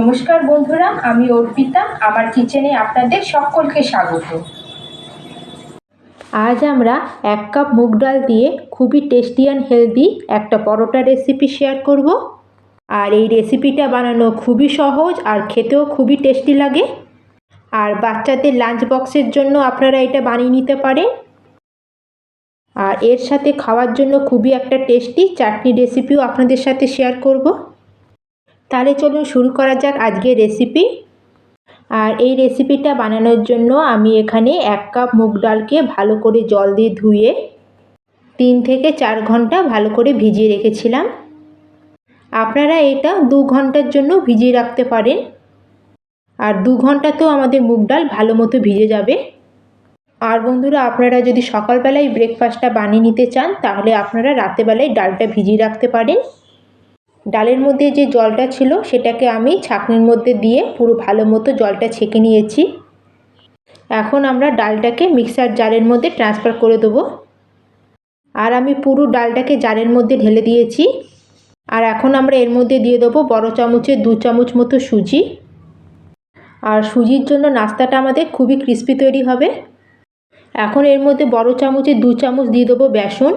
নমস্কার বন্ধুরা, আমি অর্পিতা। আমার কিচেনে আপনাদের সকলকে স্বাগত। আজ আমরা 1 কাপ মুগ ডাল দিয়ে খুবই টেস্টি অ্যান্ড হেলদি একটা পরোটা রেসিপি শেয়ার করব। আর এই রেসিপিটা বানানো খুবই সহজ আর খেতেও খুবই টেস্টি লাগে। আর বাচ্চাদের লাঞ্চ বক্সের জন্য আপনারা এটা বানিয়ে নিতে পারেন। আর এর সাথে খাওয়ার জন্য খুবই একটা টেস্টি চাটনি রেসিপিও আপনাদের সাথে শেয়ার করব। তাহলে চলুন শুরু করা যাক আজকের রেসিপি। আর এই রেসিপিটা বানানোর জন্য আমি এখানে 1 কাপ মুগ ডালকে ভালো করে জল দিয়ে ধুয়ে 3 থেকে 4 ঘন্টা ভালো করে ভিজিয়ে রেখেছিলাম। আপনারা এটা 2 ঘন্টার জন্য ভিজিয়ে রাখতে পারেন। আর 2 ঘন্টাতেও আমাদের মুগ ডাল ভালো মতো ভিজে যাবে। আর বন্ধুরা, আপনারা যদি সকালবেলায় ব্রেকফাস্টটা বানিয়ে নিতে চান তাহলে আপনারা রাতেবেলায় ডালটা ভিজিয়ে রাখতে পারেন। ডালের মধ্যে যে জলটা ছিল সেটাকে আমি ছাঁকনির মধ্যে দিয়ে পুরো ভালো মতো জলটা ছেঁকে নিয়েছি। এখন আমরা ডালটাকে মিক্সার জারের মধ্যে ট্রান্সফার করে দেবো। আর আমি পুরো ডালটাকে জারের মধ্যে ঢেলে দিয়েছি। আর এখন আমরা এর মধ্যে দিয়ে দেবো বড় চামচের 2 চামচ মতো সুজি। আর সুজির জন্য নাস্তাটা আমাদের খুবই ক্রিস্পি তৈরি হবে। এখন এর মধ্যে বড় চামচের 2 চামচ দিয়ে দেবো বেসন।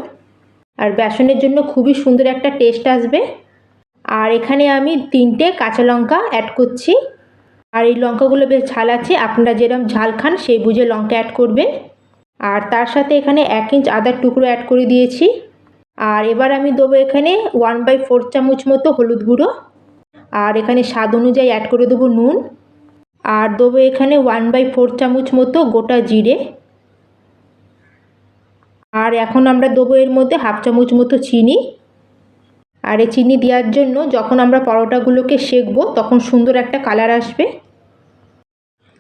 আর বেসনের জন্য খুবই সুন্দর একটা টেস্ট আসবে। আর এখানে আমি 3টে কাঁচা লঙ্কা অ্যাড করছি। আর এই লঙ্কাগুলো বেশ ঝাল আছে, আপনারা যেরকম ঝাল খান সেই বুঝে লঙ্কা অ্যাড করবেন। আর তার সাথে এখানে 1 ইঞ্চ আদার টুকরো অ্যাড করে দিয়েছি। আর এবার আমি দেবো এখানে 1/4 চামচ মতো হলুদ গুঁড়ো। আর এখানে স্বাদ অনুযায়ী অ্যাড করে দেবো নুন। আর দেবো এখানে 1/4 চামচ মতো গোটা জিরে। আর এখন আমরা দেবো এর মধ্যে 1/2 চামচ মতো চিনি। আর এই চিনি দেওয়ার জন্য যখন আমরা পরোটাগুলোকে সেঁকবো তখন সুন্দর একটা কালার আসবে।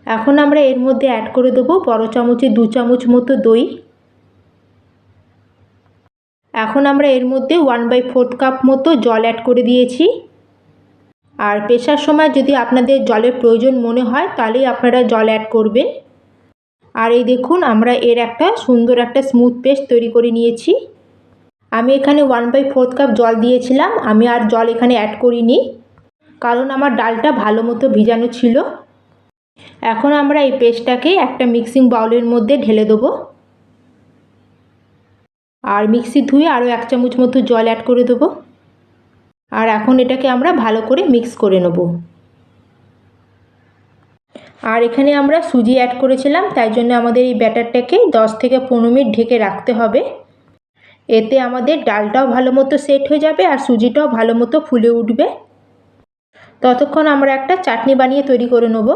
এখন আমরা এর মধ্যে অ্যাড করে দেবো বড় চামচের 2 চামচ মতো দই। এখন আমরা এর মধ্যে 1/4 কাপ মতো জল অ্যাড করে দিয়েছি। আর পেশার সময় যদি আপনাদের জলের প্রয়োজন মনে হয় তাহলেই আপনারা জল অ্যাড করবেন। আর এই দেখুন, আমরা এর একটা সুন্দর একটা স্মুথ পেস্ট তৈরি করে নিয়েছি। আমি এখানে 1/4 কাপ জল দিয়েছিলাম, আমি আর জল এখানে অ্যাড করিনি, কারণ আমার ডালটা ভালো মতো ভিজানো ছিল। এখন আমরা এই পেস্টটাকে একটা মিক্সিং বাউলের মধ্যে ঢেলে দেবো। আর মিক্সি ধুয়ে আরও 1 চামচ মতো জল অ্যাড করে দেবো। আর এখন এটাকে আমরা ভালো করে মিক্স করে নেব। আর এখানে আমরা সুজি অ্যাড করেছিলাম, তাই জন্য আমাদের এই ব্যাটারটাকে 10 থেকে 15 মিনিট ঢেকে রাখতে হবে। এতে আমাদের ডালটাও ভালো মতো সেট হয়ে যাবে আর সুজিটাও ভালো মতো ফুলে উঠবে। ততক্ষণ আমরা একটা চাটনি বানিয়ে তৈরি করে নেব।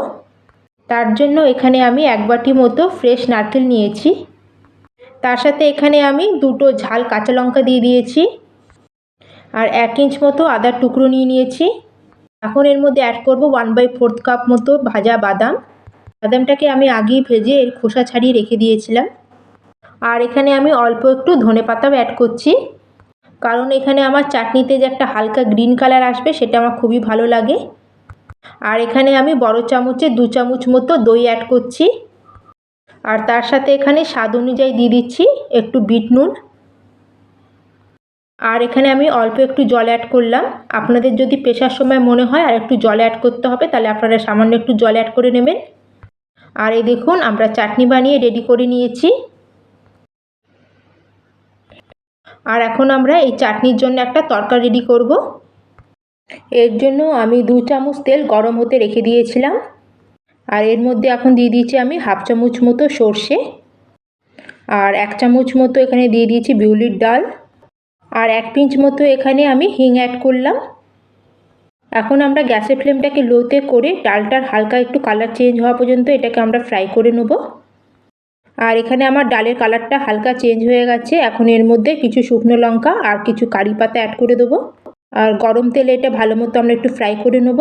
তার জন্য এখানে আমি 1 বাটি মতো ফ্রেশ নারকেল নিয়েছি। তার সাথে এখানে আমি 2টো ঝাল কাঁচা লঙ্কা দিয়ে দিয়েছি। আর 1 ইঞ্চ মতো আদার টুকরো নিয়ে নিয়েছি। এখন এর মধ্যে অ্যাড করব 1/4 কাপ মতো ভাজা বাদাম। বাদামটাকে আমি আগেই ভেজে এর খোসা ছাড়িয়ে রেখে দিয়েছিলাম। আর এখানে আমি অল্প একটু ধনেপাতাও অ্যাড করছি, কারণ এখানে আমার চাটনিতে যে একটা হালকা গ্রিন কালার আসবে সেটা আমার খুবই ভালো লাগে। আর এখানে আমি বড় চামচে 2 চামচ মতো দই অ্যাড করছি। আর তার সাথে এখানে স্বাদ অনুযায়ী দিয়ে দিচ্ছি একটু বিট নুন। আর এখানে আমি অল্প একটু জল অ্যাড করলাম। আপনাদের যদি পেশার সময় মনে হয় আর একটু জল অ্যাড করতে হবে তাহলে আপনারা সামান্য একটু জল অ্যাড করে নেবেন। আর এই দেখুন, আমরা চাটনি বানিয়ে রেডি করে নিয়েছি। আর এখন আমরা এই চাটনির জন্য একটা তরকা রেডি করব। এর জন্য আমি 2 চামচ তেল গরম হতে রেখে দিয়েছিলাম। আর এর মধ্যে এখন দিয়ে দিয়েছি আমি 1/2 চামচ মতো সর্ষে। আর 1 চামচ মতো এখানে দিয়ে দিয়েছি বিউলির ডাল। আর 1 পিঞ্চ মতো এখানে আমি হিং অ্যাড করলাম। এখন আমরা গ্যাসের ফ্লেমটাকে লোতে করে ডালটার হালকা একটু কালার চেঞ্জ হওয়া পর্যন্ত এটাকে আমরা ফ্রাই করে নেব। আর এখানে আমার ডালের কালারটা হালকা চেঞ্জ হয়ে গেছে। এখন এর মধ্যে কিছু শুকনো লঙ্কা আর কিছু কারি পাতা অ্যাড করে দেবো। আর গরম তেলে এটা ভালো মতো আমরা একটু ফ্রাই করে নেব।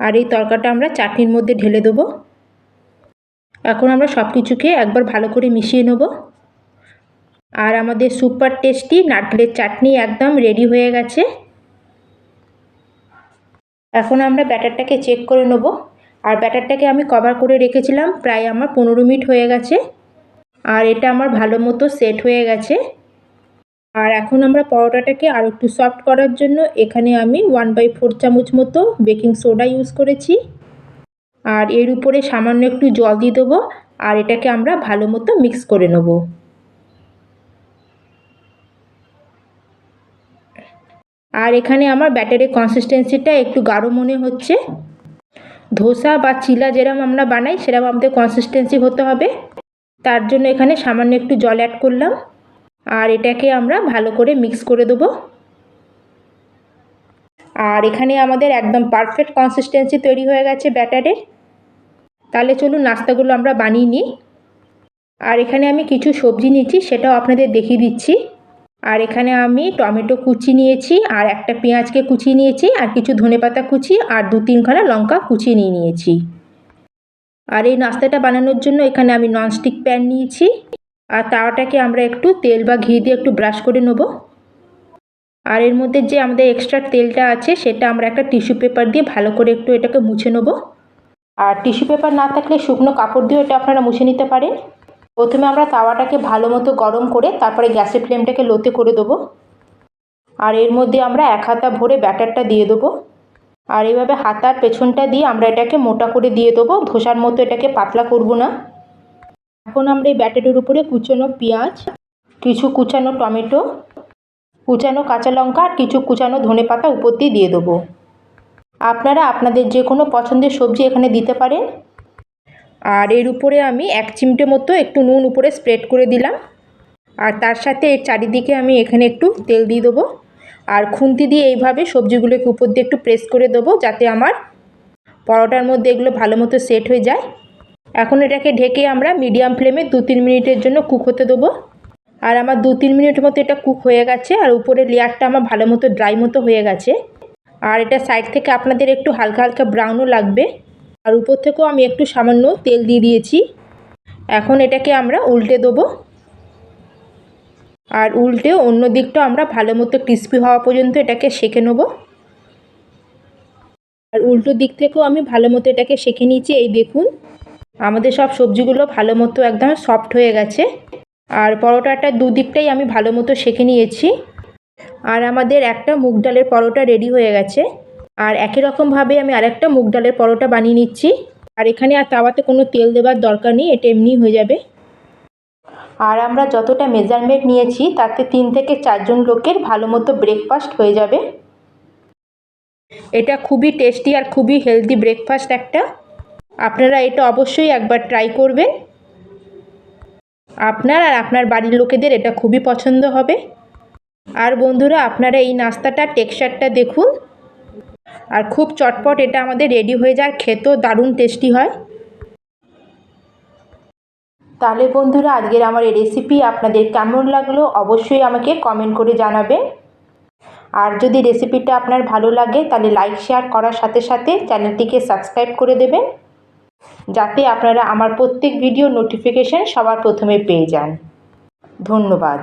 আর এই তরকাটা আমরা চাটনির মধ্যে ঢেলে দেবো। এখন আমরা সব কিছুকে একবার ভালো করে মিশিয়ে নেব। আর আমাদের সুপার টেস্টি নারকেলের চাটনি একদম রেডি হয়ে গেছে। এখন আমরা ব্যাটারটাকে চেক করে নেব। আর ব্যাটারটাকে আমি কভার করে রেখেছিলাম, প্রায় আমার 15 মিনিট হয়ে গেছে। আর এটা আমার ভালো মতো সেট হয়ে গেছে। আর এখন আমরা পরোটাটাকে আর একটু সফট করার জন্য এখানে আমি 1/4 চামচ মতো বেকিং সোডা ইউজ করেছি। আর এর উপরে সামান্য একটু জল দিয়ে দেবো আর এটাকে আমরা ভালো মতো মিক্স করে নেব। আর এখানে আমার ব্যাটারের কনসিস্টেন্সিটা একটু গাঢ় মনে হচ্ছে। ধোসা বা চিলা যেরকম আমরা বানাই সেরকম আমাদের কনসিস্টেন্সি হতে হবে। তার জন্য এখানে সামান্য একটু জল অ্যাড করলাম আর এটাকে আমরা ভালো করে মিক্স করে দেবো। আর এখানে আমাদের একদম পারফেক্ট কনসিস্টেন্সি তৈরি হয়ে গেছে ব্যাটারের। তাহলে চলুন নাস্তাগুলো আমরা বানিয়ে নিই। আর এখানে আমি কিছু সবজি নিয়েছি, সেটাও আপনাদের দেখিয়ে দিচ্ছি। আর এখানে আমি টমেটো কুচি নিয়েছি আর একটা পেঁয়াজকে কুচিয়ে নিয়েছি আর কিছু ধনেপাতা কুচি আর 2-3খানা লঙ্কা কুচিয়ে নিয়েছি। আর এই নাস্তাটা বানানোর জন্য এখানে আমি ননস্টিক প্যান নিয়েছি আর তাওয়াটাকে আমরা একটু তেল বা ঘি দিয়ে একটু ব্রাশ করে নেব। আর এর মধ্যে যে আমাদের এক্সট্রা তেলটা আছে সেটা আমরা একটা টিস্যু পেপার দিয়ে ভালো করে একটু এটাকে মুছে নেব। আর টিস্যু পেপার না থাকলে শুকনো কাপড় দিয়েও এটা আপনারা মুছে নিতে পারেন। প্রথমে আমরা তাওয়াটাকে ভালো মতো গরম করে তারপরে গ্যাসের ফ্লেমটাকে লোতে করে দেবো। আর এর মধ্যে আমরা 1 হাতা ভরে ব্যাটারটা দিয়ে দেবো। আর এইভাবে হাতার পেছনটা দিয়ে আমরা এটাকে মোটা করে দিয়ে দেবো, ধোসার মতো এটাকে পাতলা করব না। এখন আমরা এই ব্যাটারের উপরে কুচানো পেঁয়াজ, কিছু কুচানো টমেটো, কুচানো কাঁচা লঙ্কা আর কিছু কুচানো ধনেপাতা উপর দিয়ে দেবো। আপনারা আপনাদের যে কোনো পছন্দের সবজি এখানে দিতে পারেন। আর এর উপরে আমি 1 চিমটে মতো একটু নুন উপরে স্প্রেড করে দিলাম। আর তার সাথে এর চারিদিকে আমি এখানে একটু তেল দিয়ে দেবো আর খুন্তি দিয়ে এইভাবে সবজিগুলোকে উপর দিয়ে একটু প্রেস করে দেবো যাতে আমার পরোটার মধ্যে এগুলো ভালো মতো সেট হয়ে যায়। এখন এটাকে ঢেকে আমরা মিডিয়াম ফ্লেমে 2-3 মিনিটের জন্য কুক হতে দেবো। আর আমার 2-3 মিনিট মতো এটা কুক হয়ে গেছে আর উপরের লেয়ারটা আমার ভালো মতো ড্রাই মতো হয়ে গেছে। আর এটা সাইড থেকে আপনাদের একটু হালকা হালকা ব্রাউনও লাগবে। আর উপর থেকেও আমি একটু সামান্য তেল দিয়ে দিয়েছি। এখন এটাকে আমরা উল্টে দেবো আর উল্টে অন্য দিকটা আমরা ভালো মতো ক্রিস্পি হওয়া পর্যন্ত এটাকে সেঁকে নেব। আর উল্টো দিক থেকেও আমি ভালো মতো এটাকে সেঁকে নিয়েছি। এই দেখুন আমাদের সব সবজিগুলো ভালো মতো একদম সফট হয়ে গেছে। আর পরোটাটার দুদিকটাই আমি ভালো মতো সেঁকে নিয়েছি। আর আমাদের একটা মুগ ডালের পরোটা রেডি হয়ে গেছে। আর একই রকমভাবে আমি আরেকটা মুগ ডালের পরোটা বানিয়ে নিচ্ছি। আর এখানে আর তাওয়াতে কোনো তেল দেওয়ার দরকার নেই, এটা এমনিই হয়ে যাবে। আর আমরা যতটা মেজারমেন্ট নিয়েছি তাতে 3 থেকে 4 জন লোকের ভালো মতো ব্রেকফাস্ট হয়ে যাবে। এটা খুবই টেস্টি আর খুবই হেলদি ব্রেকফাস্ট একটা। আপনারা এটা অবশ্যই একবার ট্রাই করবেন। আপনার আর আপনার বাড়ির লোকেদের এটা খুবই পছন্দ হবে। আর বন্ধুরা আপনারা এই নাস্তাটার টেক্সচারটা দেখুন। আর খুব চটপট এটা আমাদের রেডি হয়ে যায়, খেতেও দারুণ টেস্টি হয়। তাহলে বন্ধুরা আজকের আমার এই রেসিপি আপনাদের কেমন লাগলো অবশ্যই আমাকে কমেন্ট করে জানাবেন। আর যদি রেসিপিটা আপনার ভালো লাগে তাহলে লাইক শেয়ার করার সাথে সাথে চ্যানেলটিকে সাবস্ক্রাইব করে দেবেন যাতে আপনারা আমার প্রত্যেক ভিডিও নোটিফিকেশান সবার প্রথমে পেয়ে যান। ধন্যবাদ।